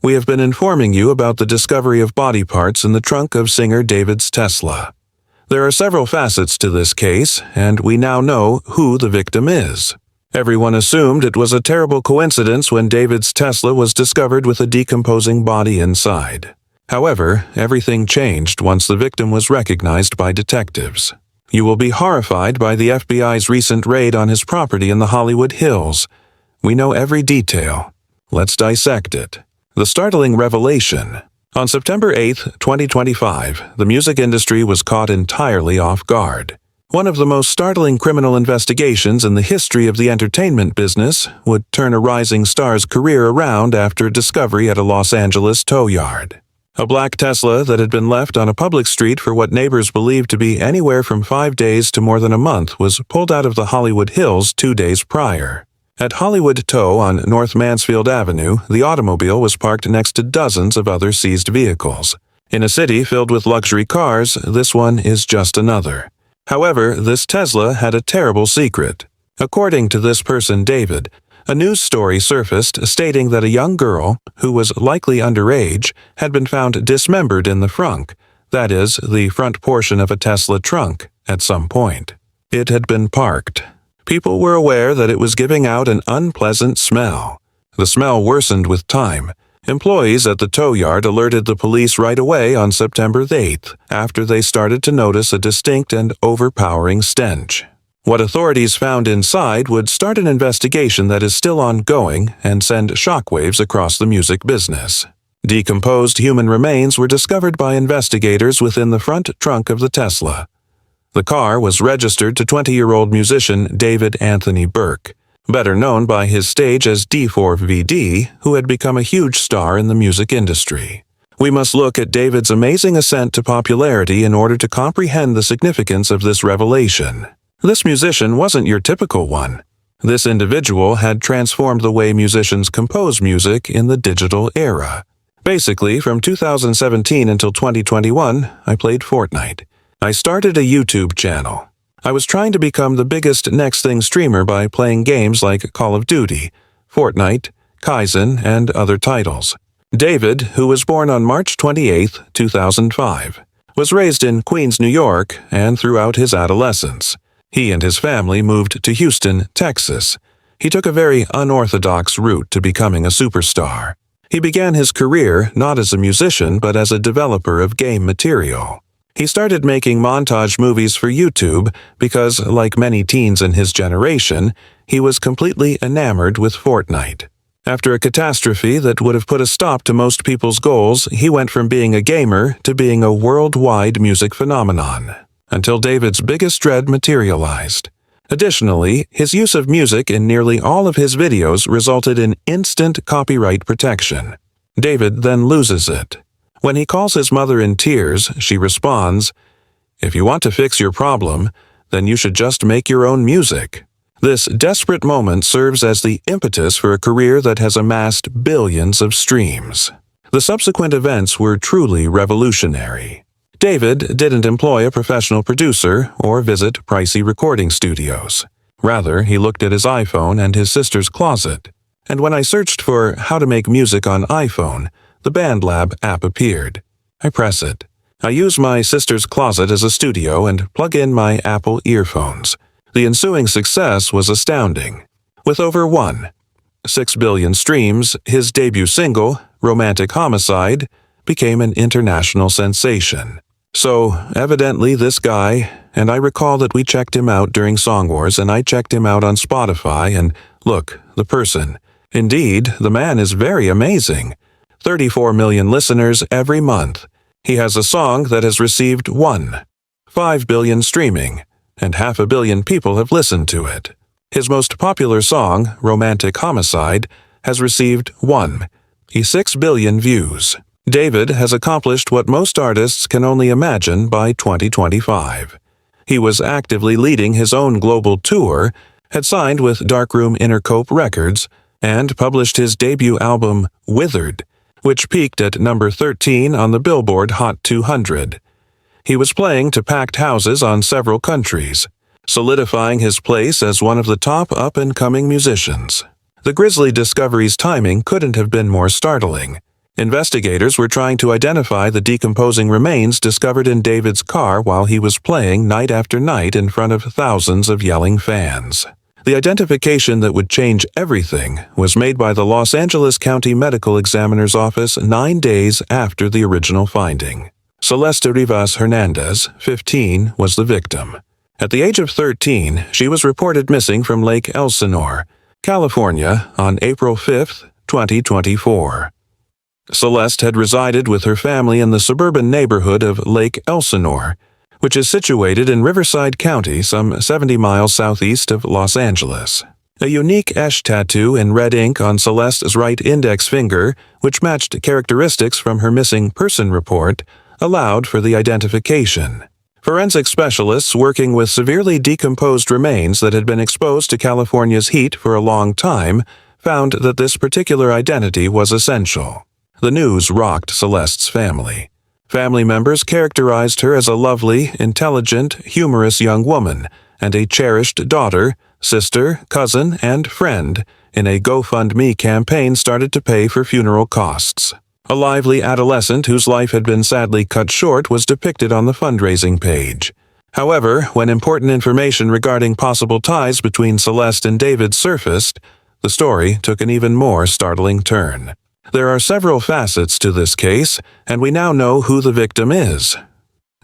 We have been informing you about the discovery of body parts in the trunk of singer David's Tesla. There are several facets to this case, and we now know who the victim is. Everyone assumed it was a terrible coincidence when David's Tesla was discovered with a decomposing body inside. However, everything changed once the victim was recognized by detectives. You will be horrified by the FBI's recent raid on his property in the Hollywood Hills. We know every detail. Let's dissect it. The startling revelation. On September 8, 2025, the music industry was caught entirely off guard. One of the most startling criminal investigations in the history of the entertainment business would turn a rising star's career around after discovery at a Los Angeles tow yard. A black Tesla that had been left on a public street for what neighbors believed to be anywhere from 5 days to more than a month was pulled out of the Hollywood Hills 2 days prior. At Hollywood Tow on North Mansfield Avenue, the automobile was parked next to dozens of other seized vehicles. In a city filled with luxury cars, this one is just another. However, this Tesla had a terrible secret. According to this person, David, a news story surfaced stating that a young girl, who was likely underage, had been found dismembered in the frunk, that is, the front portion of a Tesla trunk, at some point. It had been parked. People were aware that it was giving out an unpleasant smell. The smell worsened with time. Employees at the tow yard alerted the police right away on September 8th, after they started to notice a distinct and overpowering stench. What authorities found inside would start an investigation that is still ongoing and send shockwaves across the music business. Decomposed human remains were discovered by investigators within the front trunk of the Tesla. The car was registered to 20-year-old musician David Anthony Burke, better known by his stage as D4vd, who had become a huge star in the music industry. We must look at David's amazing ascent to popularity in order to comprehend the significance of this revelation. This musician wasn't your typical one. This individual had transformed the way musicians compose music in the digital era. Basically, from 2017 until 2021, I played Fortnite. I started a YouTube channel. I was trying to become the biggest next thing streamer by playing games like Call of Duty, Fortnite, Kaizen, and other titles. David, who was born on March 28, 2005, was raised in Queens, New York, and throughout his adolescence. He and his family moved to Houston, Texas. He took a very unorthodox route to becoming a superstar. He began his career not as a musician but as a developer of game material. He started making montage movies for YouTube because, like many teens in his generation, he was completely enamored with Fortnite. After a catastrophe that would have put a stop to most people's goals, he went from being a gamer to being a worldwide music phenomenon, until David's biggest dread materialized. Additionally, his use of music in nearly all of his videos resulted in instant copyright protection. David then loses it. When he calls his mother in tears, she responds, "If you want to fix your problem, then you should just make your own music." This desperate moment serves as the impetus for a career that has amassed billions of streams. The subsequent events were truly revolutionary. David didn't employ a professional producer or visit pricey recording studios. Rather, he looked at his iPhone and his sister's closet. And when I searched for how to make music on iPhone, the BandLab app appeared. I press it. I use my sister's closet as a studio and plug in my Apple earphones. The ensuing success was astounding. With over 1.6 billion streams, his debut single, Romantic Homicide, became an international sensation. So, evidently this guy, and I recall that we checked him out during Song Wars and I checked him out on Spotify and, look, the person. Indeed, the man is very amazing. 34 million listeners every month. He has a song that has received 1.5 billion streaming, and 500 million people have listened to it. His most popular song, Romantic Homicide, has received 1.6 billion views. David has accomplished what most artists can only imagine by 2025. He was actively leading his own global tour, had signed with Darkroom Intercope Records, and published his debut album, Withered, which peaked at number 13 on the Billboard Hot 200. He was playing to packed houses on several countries, solidifying his place as one of the top up-and-coming musicians. The grisly discovery's timing couldn't have been more startling. Investigators were trying to identify the decomposing remains discovered in David's car while he was playing night after night in front of thousands of yelling fans. The identification that would change everything was made by the Los Angeles County Medical Examiner's Office 9 days after the original finding. Celeste Rivas Hernandez, 15, was the victim. At the age of 13, she was reported missing from Lake Elsinore, California, on April 5, 2024. Celeste had resided with her family in the suburban neighborhood of Lake Elsinore, which is situated in Riverside County, some 70 miles southeast of Los Angeles. A unique Esh tattoo in red ink on Celeste's right index finger, which matched characteristics from her missing person report, allowed for the identification. Forensic specialists working with severely decomposed remains that had been exposed to California's heat for a long time found that this particular identity was essential. The news rocked Celeste's family. Family members characterized her as a lovely, intelligent, humorous young woman and a cherished daughter, sister, cousin, and friend in a GoFundMe campaign started to pay for funeral costs. A lively adolescent whose life had been sadly cut short was depicted on the fundraising page. However, when important information regarding possible ties between Celeste and David surfaced, the story took an even more startling turn. There are several facets to this case, and we now know who the victim is.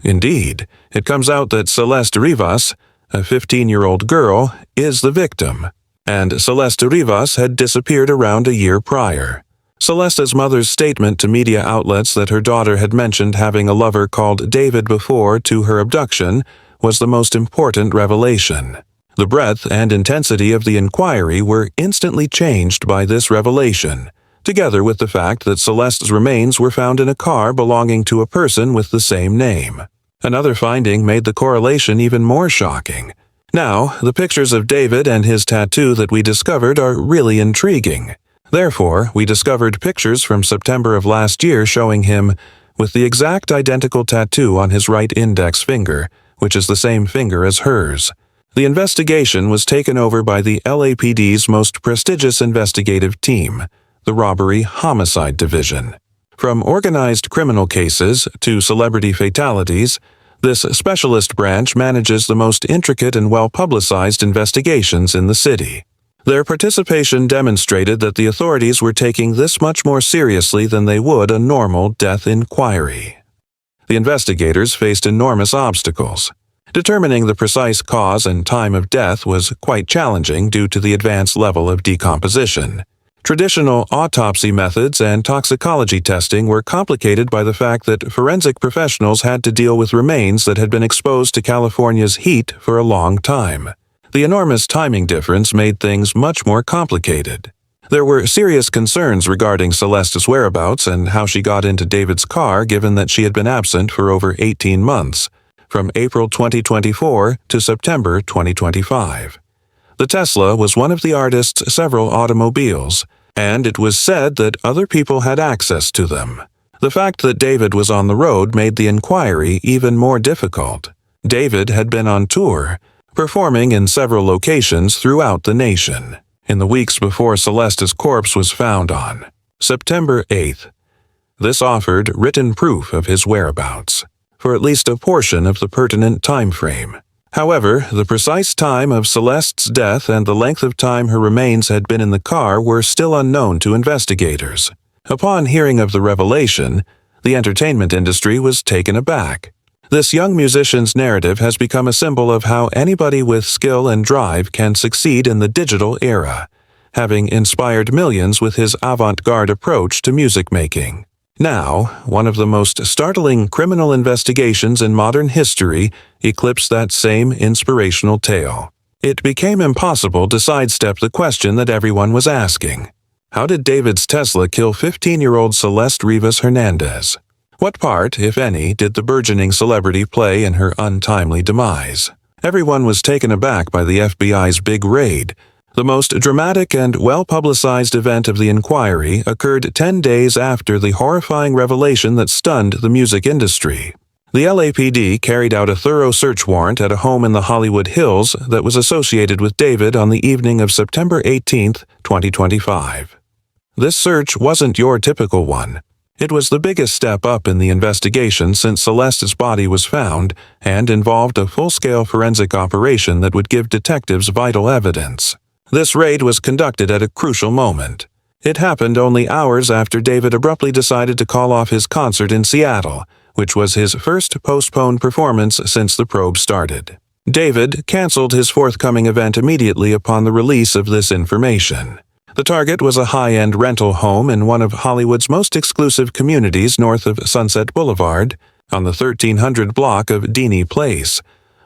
Indeed, it comes out that Celeste Rivas, a 15-year-old girl, is the victim, and Celeste Rivas had disappeared around a year prior. Celeste's mother's statement to media outlets that her daughter had mentioned having a lover called David before to her abduction was the most important revelation. The breadth and intensity of the inquiry were instantly changed by this revelation, together with the fact that Celeste's remains were found in a car belonging to a person with the same name. Another finding made the correlation even more shocking. Now, the pictures of David and his tattoo that we discovered are really intriguing. Therefore, we discovered pictures from September of last year showing him with the exact identical tattoo on his right index finger, which is the same finger as hers. The investigation was taken over by the LAPD's most prestigious investigative team, the Robbery Homicide Division. From organized criminal cases to celebrity fatalities, this specialist branch manages the most intricate and well-publicized investigations in the city. Their participation demonstrated that the authorities were taking this much more seriously than they would a normal death inquiry. The investigators faced enormous obstacles. Determining the precise cause and time of death was quite challenging due to the advanced level of decomposition. Traditional autopsy methods and toxicology testing were complicated by the fact that forensic professionals had to deal with remains that had been exposed to California's heat for a long time. The enormous timing difference made things much more complicated. There were serious concerns regarding Celeste's whereabouts and how she got into David's car given that she had been absent for over 18 months, from April 2024 to September 2025. The Tesla was one of the artist's several automobiles, and it was said that other people had access to them. The fact that David was on the road made the inquiry even more difficult. David had been on tour, performing in several locations throughout the nation, in the weeks before Celeste's corpse was found on September 8th. This offered written proof of his whereabouts, for at least a portion of the pertinent time frame. However, the precise time of Celeste's death and the length of time her remains had been in the car were still unknown to investigators. Upon hearing of the revelation, the entertainment industry was taken aback. This young musician's narrative has become a symbol of how anybody with skill and drive can succeed in the digital era, having inspired millions with his avant-garde approach to music making. Now, one of the most startling criminal investigations in modern history eclipsed that same inspirational tale. It became impossible to sidestep the question that everyone was asking. How did David's Tesla kill 15-year-old Celeste Rivas Hernandez? What part, if any, did the burgeoning celebrity play in her untimely demise? Everyone was taken aback by the FBI's big raid. The most dramatic and well-publicized event of the inquiry occurred 10 days after the horrifying revelation that stunned the music industry. The LAPD carried out a thorough search warrant at a home in the Hollywood Hills that was associated with David on the evening of September 18, 2025. This search wasn't your typical one. It was the biggest step up in the investigation since Celeste's body was found and involved a full-scale forensic operation that would give detectives vital evidence. This raid was conducted at a crucial moment. It happened only hours after David abruptly decided to call off his concert in Seattle, which was his first postponed performance since the probe started. David canceled his forthcoming event immediately upon the release of this information. The target was a high-end rental home in one of Hollywood's most exclusive communities north of Sunset Boulevard, on the 1300 block of Deeney Place.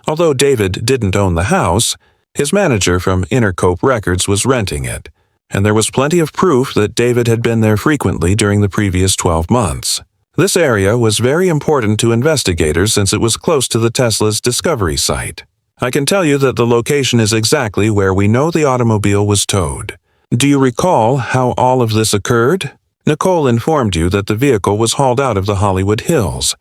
Although David didn't own the house, his manager from Intercope Records was renting it, and there was plenty of proof that David had been there frequently during the previous 12 months. This area was very important to investigators since it was close to the Tesla's discovery site. I can tell you that the location is exactly where we know the automobile was towed. Do you recall how all of this occurred? Nicole informed you that the vehicle was hauled out of the Hollywood Hills.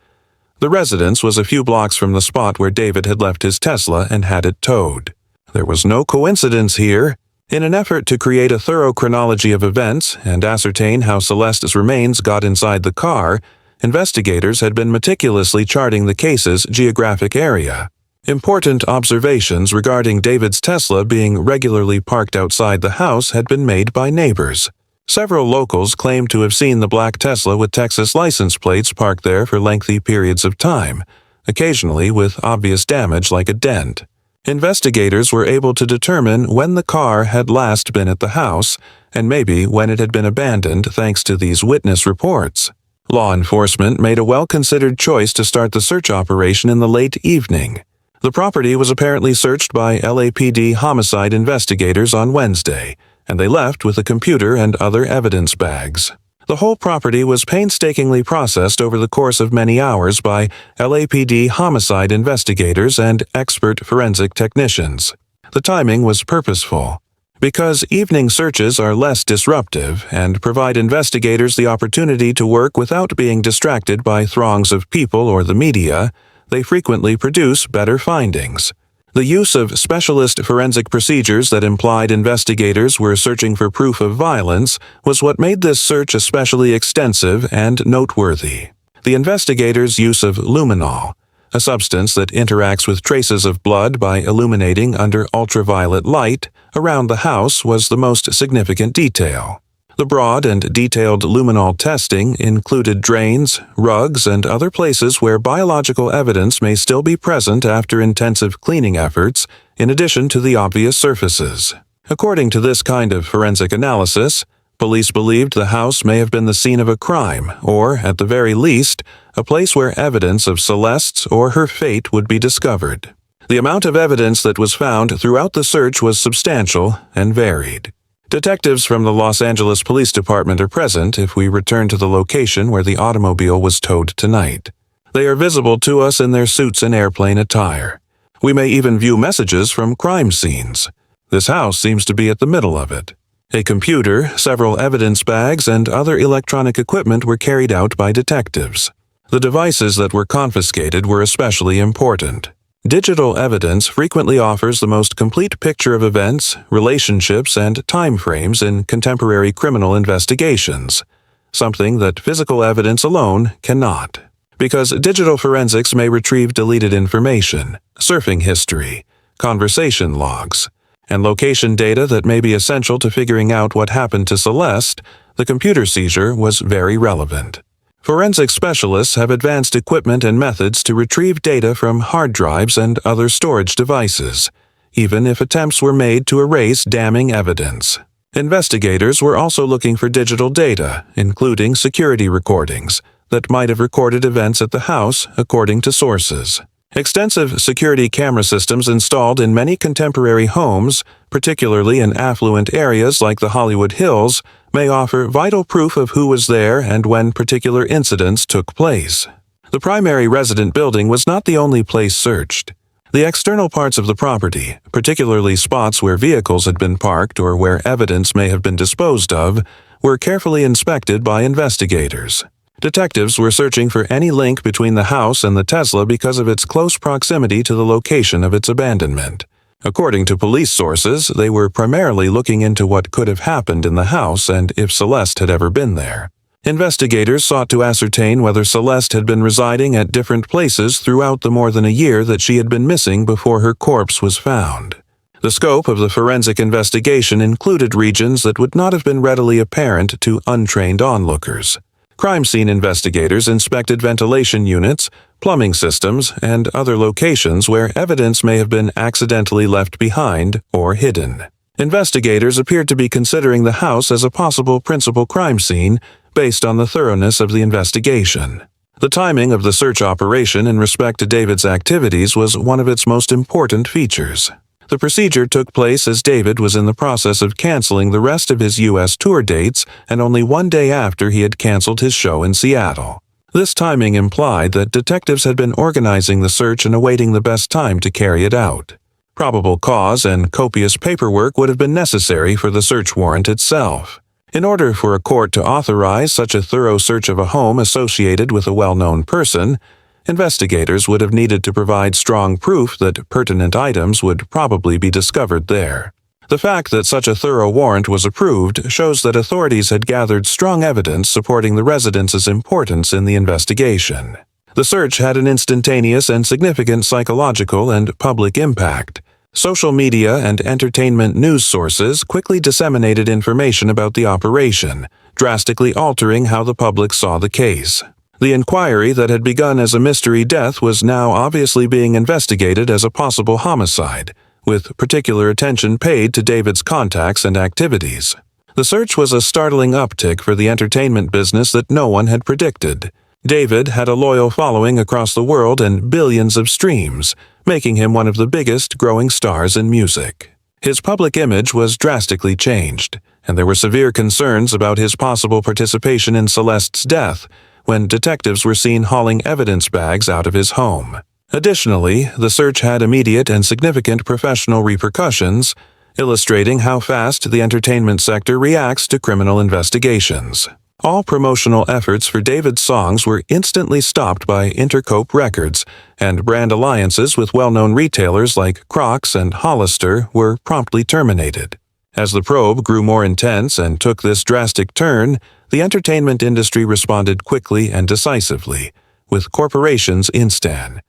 The residence was a few blocks from the spot where David had left his Tesla and had it towed. There was no coincidence here. In an effort to create a thorough chronology of events and ascertain how Celeste's remains got inside the car, investigators had been meticulously charting the case's geographic area. Important observations regarding David's Tesla being regularly parked outside the house had been made by neighbors. Several locals claimed to have seen the black Tesla with Texas license plates parked there for lengthy periods of time, occasionally with obvious damage like a dent. Investigators were able to determine when the car had last been at the house and maybe when it had been abandoned thanks to these witness reports. Law enforcement made a well-considered choice to start the search operation in the late evening. The property was apparently searched by LAPD homicide investigators on Wednesday, and they left with a computer and other evidence bags. The whole property was painstakingly processed over the course of many hours by LAPD homicide investigators and expert forensic technicians. The timing was purposeful. Because evening searches are less disruptive and provide investigators the opportunity to work without being distracted by throngs of people or the media, they frequently produce better findings. The use of specialist forensic procedures that implied investigators were searching for proof of violence was what made this search especially extensive and noteworthy. The investigators' use of luminol, a substance that interacts with traces of blood by illuminating under ultraviolet light around the house, was the most significant detail. The broad and detailed luminol testing included drains, rugs, and other places where biological evidence may still be present after intensive cleaning efforts, in addition to the obvious surfaces. According to this kind of forensic analysis, police believed the house may have been the scene of a crime, or, at the very least, a place where evidence of Celeste's or her fate would be discovered. The amount of evidence that was found throughout the search was substantial and varied. Detectives from the Los Angeles Police Department are present if we return to the location where the automobile was towed tonight. They are visible to us in their suits and airplane attire. We may even view messages from crime scenes. This house seems to be at the middle of it. A computer, several evidence bags, and other electronic equipment were carried out by detectives. The devices that were confiscated were especially important. Digital evidence frequently offers the most complete picture of events, relationships, and timeframes in contemporary criminal investigations, something that physical evidence alone cannot. Because digital forensics may retrieve deleted information, surfing history, conversation logs, and location data that may be essential to figuring out what happened to Celeste, the computer seizure was very relevant. Forensic specialists have advanced equipment and methods to retrieve data from hard drives and other storage devices, even if attempts were made to erase damning evidence. Investigators were also looking for digital data, including security recordings, that might have recorded events at the house, according to sources. Extensive security camera systems installed in many contemporary homes, particularly in affluent areas like the Hollywood Hills, may offer vital proof of who was there and when particular incidents took place. The primary resident building was not the only place searched. The external parts of the property, particularly spots where vehicles had been parked or where evidence may have been disposed of, were carefully inspected by investigators. Detectives were searching for any link between the house and the Tesla because of its close proximity to the location of its abandonment. According to police sources, they were primarily looking into what could have happened in the house and if Celeste had ever been there. Investigators sought to ascertain whether Celeste had been residing at different places throughout the more than a year that she had been missing before her corpse was found. The scope of the forensic investigation included regions that would not have been readily apparent to untrained onlookers. Crime scene investigators inspected ventilation units, plumbing systems, and other locations where evidence may have been accidentally left behind or hidden. Investigators appeared to be considering the house as a possible principal crime scene based on the thoroughness of the investigation. The timing of the search operation in respect to David's activities was one of its most important features. The procedure took place as David was in the process of canceling the rest of his U.S. tour dates and only one day after he had canceled his show in Seattle. This timing implied that detectives had been organizing the search and awaiting the best time to carry it out. Probable cause and copious paperwork would have been necessary for the search warrant itself. In order for a court to authorize such a thorough search of a home associated with a well-known person, investigators would have needed to provide strong proof that pertinent items would probably be discovered there. The fact that such a thorough warrant was approved shows that authorities had gathered strong evidence supporting the residence's importance in the investigation. The search had an instantaneous and significant psychological and public impact. Social media and entertainment news sources quickly disseminated information about the operation, drastically altering how the public saw the case. The inquiry that had begun as a mystery death was now obviously being investigated as a possible homicide, with particular attention paid to David's contacts and activities. The search was a startling uptick for the entertainment business that no one had predicted. David had a loyal following across the world and billions of streams, making him one of the biggest growing stars in music. His public image was drastically changed, and there were severe concerns about his possible participation in Celeste's death when detectives were seen hauling evidence bags out of his home. Additionally, the search had immediate and significant professional repercussions, illustrating how fast the entertainment sector reacts to criminal investigations. All promotional efforts for David's songs were instantly stopped by Intercope Records, and brand alliances with well-known retailers like Crocs and Hollister were promptly terminated. As the probe grew more intense and took this drastic turn, the entertainment industry responded quickly and decisively, with corporations instan.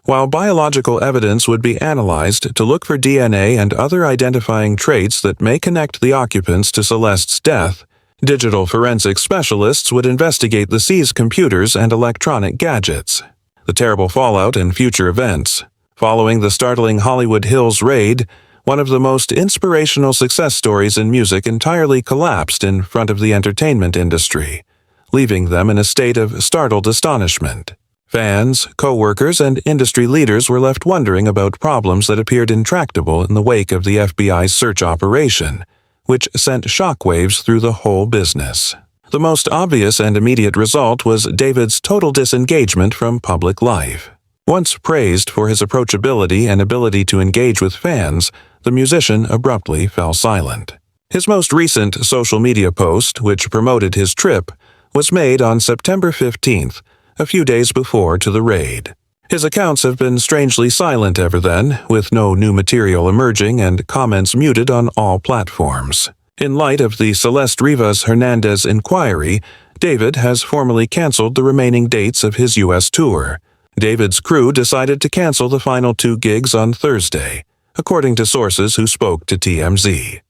While biological evidence would be analyzed to look for DNA and other identifying traits that may connect the occupants to Celeste's death, digital forensic specialists would investigate the seized computers and electronic gadgets. The terrible fallout and future events. Following the startling Hollywood Hills raid, one of the most inspirational success stories in music entirely collapsed in front of the entertainment industry, leaving them in a state of startled astonishment. Fans, co-workers, and industry leaders were left wondering about problems that appeared intractable in the wake of the FBI's search operation, which sent shockwaves through the whole business. The most obvious and immediate result was David's total disengagement from public life. Once praised for his approachability and ability to engage with fans, the musician abruptly fell silent. His most recent social media post, which promoted his trip, was made on September 15th, a few days before to the raid. His accounts have been strangely silent ever then, with no new material emerging and comments muted on all platforms. In light of the Celeste Rivas Hernandez inquiry, David has formally canceled the remaining dates of his U.S. tour. David's crew decided to cancel the final 2 gigs on Thursday, according to sources who spoke to TMZ.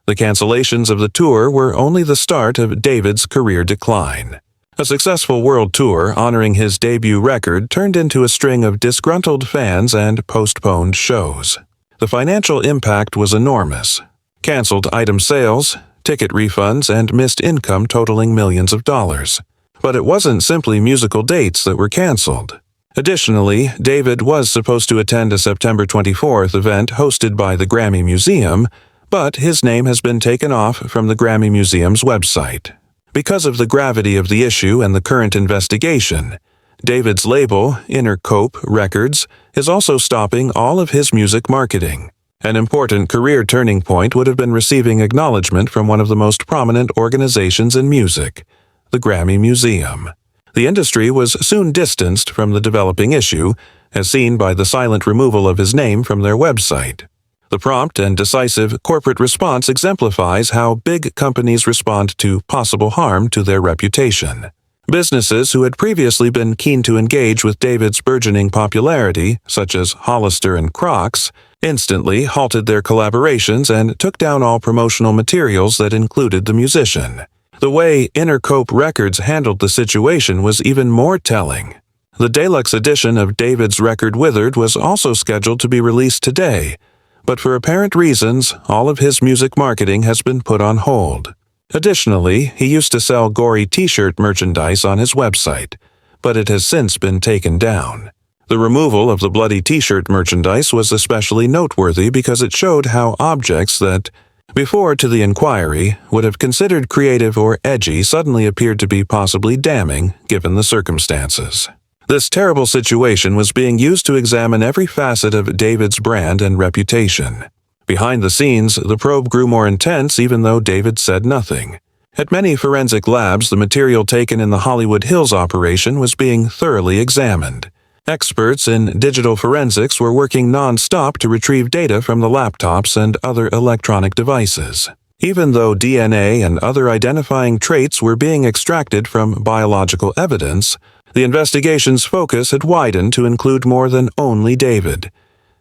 The cancellations of the tour were only the start of David's career decline. A successful world tour honoring his debut record turned into a string of disgruntled fans and postponed shows. The financial impact was enormous. Canceled item sales, ticket refunds, and missed income totaling millions of dollars. But it wasn't simply musical dates that were canceled. Additionally, David was supposed to attend a September 24th event hosted by the Grammy Museum, but his name has been taken off from the Grammy Museum's website. Because of the gravity of the issue and the current investigation, David's label, Intercope Records, is also stopping all of his music marketing. An important career turning point would have been receiving acknowledgement from one of the most prominent organizations in music, the Grammy Museum. The industry was soon distanced from the developing issue, as seen by the silent removal of his name from their website. The prompt and decisive corporate response exemplifies how big companies respond to possible harm to their reputation. Businesses who had previously been keen to engage with David's burgeoning popularity, such as Hollister and Crocs, instantly halted their collaborations and took down all promotional materials that included the musician. The way Intercope Records handled the situation was even more telling. The deluxe edition of David's record Withered was also scheduled to be released today, but for apparent reasons, all of his music marketing has been put on hold. Additionally, he used to sell gory t-shirt merchandise on his website, but it has since been taken down. The removal of the bloody t-shirt merchandise was especially noteworthy because it showed how objects that, before to the inquiry, would have considered creative or edgy suddenly appeared to be possibly damning given the circumstances. This terrible situation was being used to examine every facet of David's brand and reputation. Behind the scenes, the probe grew more intense even though David said nothing. At many forensic labs, the material taken in the Hollywood Hills operation was being thoroughly examined. Experts in digital forensics were working non-stop to retrieve data from the laptops and other electronic devices. Even though DNA and other identifying traits were being extracted from biological evidence, the investigation's focus had widened to include more than only David.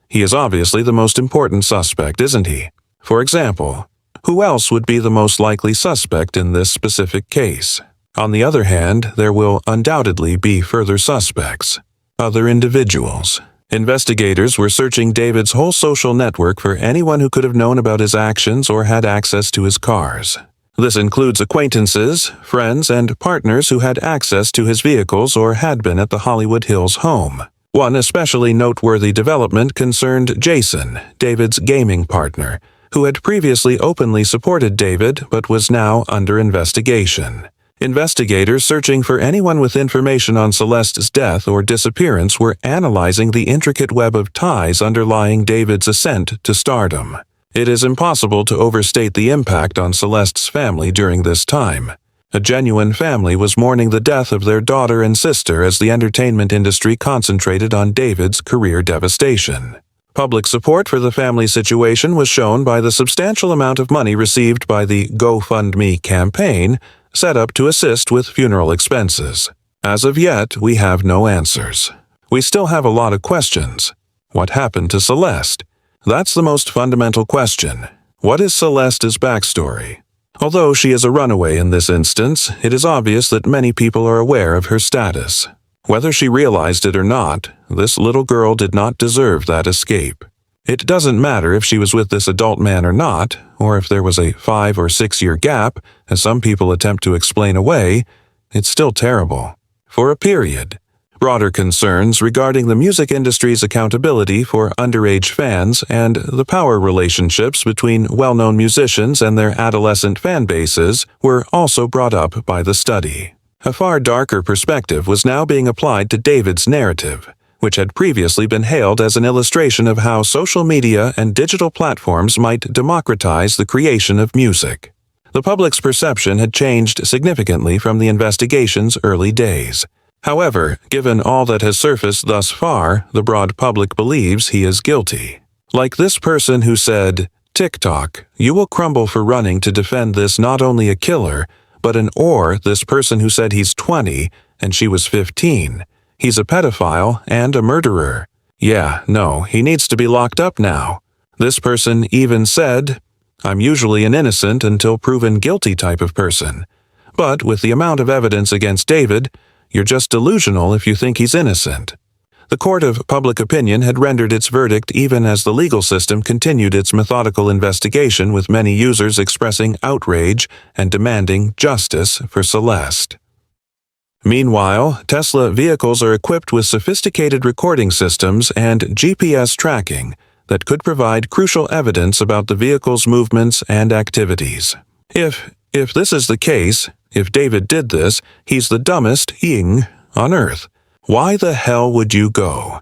He is obviously the most important suspect, isn't he? For example, who else would be the most likely suspect in this specific case? On the other hand, there will undoubtedly be further suspects. Other individuals. Investigators were searching David's whole social network for anyone who could have known about his actions or had access to his cars. This includes acquaintances, friends, and partners who had access to his vehicles or had been at the Hollywood Hills home. One especially noteworthy development concerned Jason, David's gaming partner, who had previously openly supported David but was now under investigation. Investigators searching for anyone with information on Celeste's death or disappearance were analyzing the intricate web of ties underlying David's ascent to stardom. It is impossible to overstate the impact on Celeste's family during this time. A genuine family was mourning the death of their daughter and sister as the entertainment industry concentrated on David's career devastation. Public support for the family situation was shown by the substantial amount of money received by the GoFundMe campaign set up to assist with funeral expenses. As of yet, we have no answers. We still have a lot of questions. What happened to Celeste? That's the most fundamental question. What is Celeste's backstory? Although she is a runaway in this instance, it is obvious that many people are aware of her status. Whether she realized it or not, this little girl did not deserve that escape. It doesn't matter if she was with this adult man or not, or if there was a 5 or 6 year gap, as some people attempt to explain away, it's still terrible. For a period. Broader concerns regarding the music industry's accountability for underage fans and the power relationships between well-known musicians and their adolescent fan bases were also brought up by the study. A far darker perspective was now being applied to David's narrative, which had previously been hailed as an illustration of how social media and digital platforms might democratize the creation of music. The public's perception had changed significantly from the investigation's early days. However, given all that has surfaced thus far, the broad public believes he is guilty. Like this person who said, "TikTok, you will crumble for running to defend this not only a killer, but this person who said he's 20 and she was 15. He's a pedophile and a murderer. Yeah, no, he needs to be locked up now." This person even said, "I'm usually an innocent until proven guilty type of person. But with the amount of evidence against David, you're just delusional if you think he's innocent." The court of public opinion had rendered its verdict even as the legal system continued its methodical investigation, with many users expressing outrage and demanding justice for Celeste. Meanwhile, Tesla vehicles are equipped with sophisticated recording systems and GPS tracking that could provide crucial evidence about the vehicle's movements and activities. If this is the case, if David did this, he's the dumbest being on Earth. Why the hell would you go?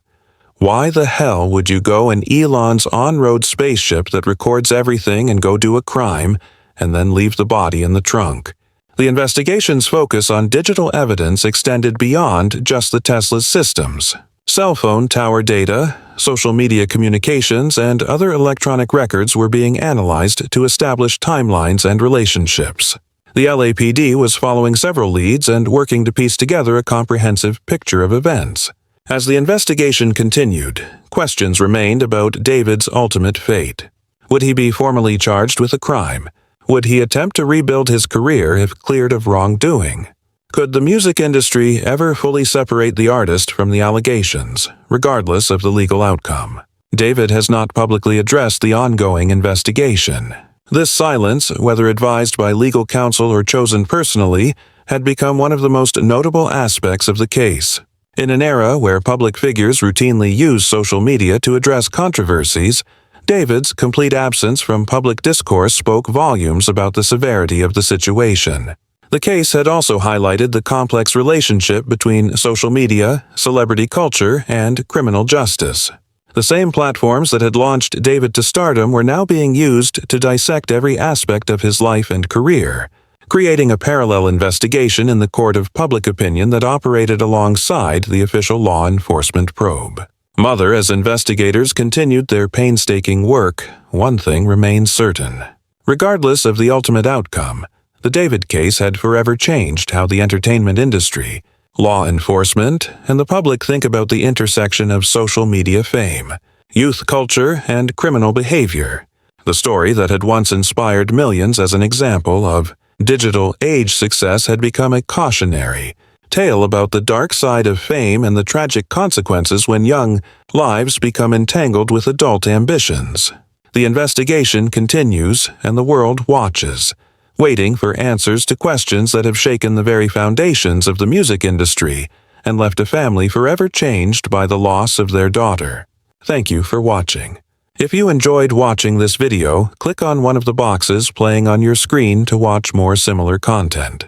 Why the hell would you go in Elon's on-road spaceship that records everything and go do a crime and then leave the body in the trunk? The investigation's focus on digital evidence extended beyond just the Tesla's systems. Cell phone tower data, social media communications, and other electronic records were being analyzed to establish timelines and relationships. The LAPD was following several leads and working to piece together a comprehensive picture of events. As the investigation continued, questions remained about David's ultimate fate. Would he be formally charged with a crime? Would he attempt to rebuild his career if cleared of wrongdoing? Could the music industry ever fully separate the artist from the allegations, regardless of the legal outcome? David has not publicly addressed the ongoing investigation. This silence, whether advised by legal counsel or chosen personally, had become one of the most notable aspects of the case. In an era where public figures routinely use social media to address controversies, David's complete absence from public discourse spoke volumes about the severity of the situation. The case had also highlighted the complex relationship between social media, celebrity culture, and criminal justice. The same platforms that had launched David to stardom were now being used to dissect every aspect of his life and career, creating a parallel investigation in the court of public opinion that operated alongside the official law enforcement probe. As investigators continued their painstaking work, one thing remained certain. Regardless of the ultimate outcome, the David case had forever changed how the entertainment industry, law enforcement, and the public think about the intersection of social media fame, youth culture, and criminal behavior. The story that had once inspired millions as an example of digital age success had become a cautionary tale about the dark side of fame and the tragic consequences when young lives become entangled with adult ambitions. The investigation continues, and the world watches, waiting for answers to questions that have shaken the very foundations of the music industry and left a family forever changed by the loss of their daughter. Thank you for watching. If you enjoyed watching this video, click on one of the boxes playing on your screen to watch more similar content.